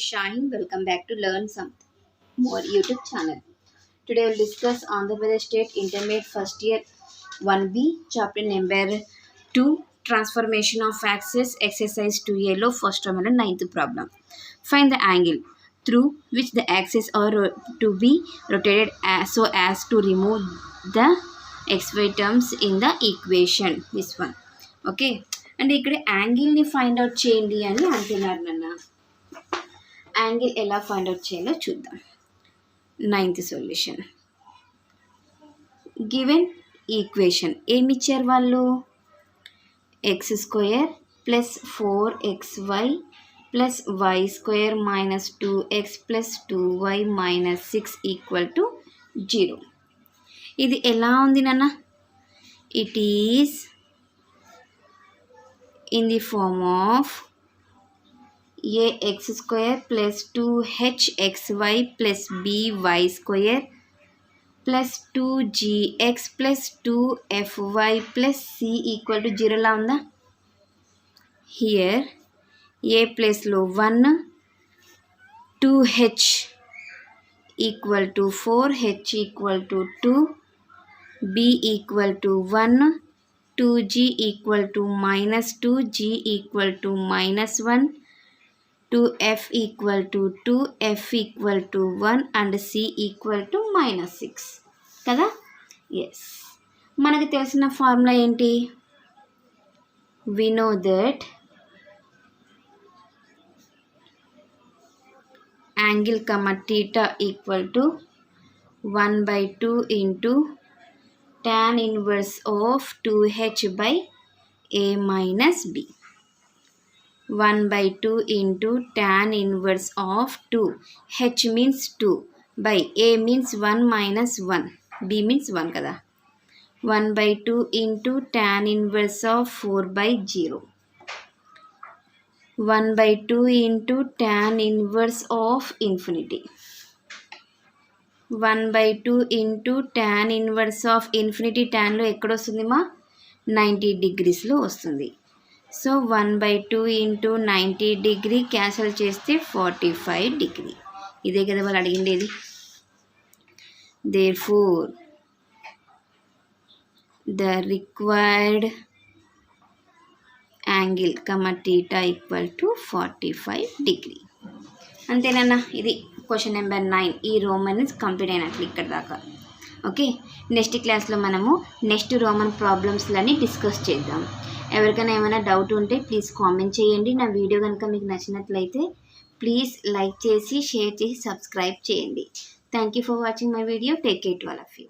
Shaheen. Welcome back to Learn Something More YouTube channel. Today we'll discuss Andhra Pradesh State Intermediate First Year 1B Chapter Number 2 Transformation of Axis Exercise 2A లో first one and 9th problem. Find the angle through which the axes are to be rotated so as to remove the xy terms in the equation. This one. Okay. And ఇక్కడ యాంగిల్ని find out చేయండి అని అంటున్నారు నాన్న. Angle ఎలా find out చేయాలో చూద్దాం. 9th solution. Given equation ఏమి ఇచ్చారు వాళ్ళు? x² plus 4xy plus y² minus 2x plus 2y minus 6 equal to 0. ఇది ఎలా ఉంది నాన్న? It is in the form of ax² plus 2hxy plus by² plus 2gx plus 2fy plus c equal to 0 లా ఉందా? Here a place లో 1, 2h equal to 4, h equal to 2, b equal to 1, 2g equal to minus 2, g equal to minus 1, 2f equal to 2, f equal to 1 and c equal to minus 6 కదా? Yes, మనకు తెలిసిన formula ఏంటి? we know that angle theta equal to 1/2 into tan inverse of 2h by a minus b. 1/2 into tan inverse of 2. h means 2 by a means 1 minus 1. b means 1 kada. 1/2 into tan inverse of 4 by 0. 1/2 into tan inverse of infinity. 1/2 into tan inverse of infinity. tan లో ఎక్కడ వస్తుంది మా? 90 degreesలో వస్తుంది. So 1/2 into 90 degree cancel చేస్తే 45 degree. ఇదే కదా వాళ్ళు అడిగిండేది. therefore the required angle theta equal to 45 degree. అంతేనన్నా, ఇది క్వశ్చన్ నెంబర్ 9. ఈ రోమన్ కంప్లీట్ అయినట్లు ఇక్కడ దాకా. ఓకే, నెక్స్ట్ క్లాస్లో మనము నెక్స్ట్ రోమన్ ప్రాబ్లమ్స్లని డిస్కస్ చేద్దాం. ఎవరికైనా ఏమైనా డౌట్ ఉంటే ప్లీజ్ కామెంట్ చేయండి. నా వీడియో కనుక మీకు నచ్చినట్లయితే ప్లీజ్ లైక్ చేసి షేర్ చేసి సబ్స్క్రైబ్ చేయండి. Thank you for watching my video. Take care to all of you.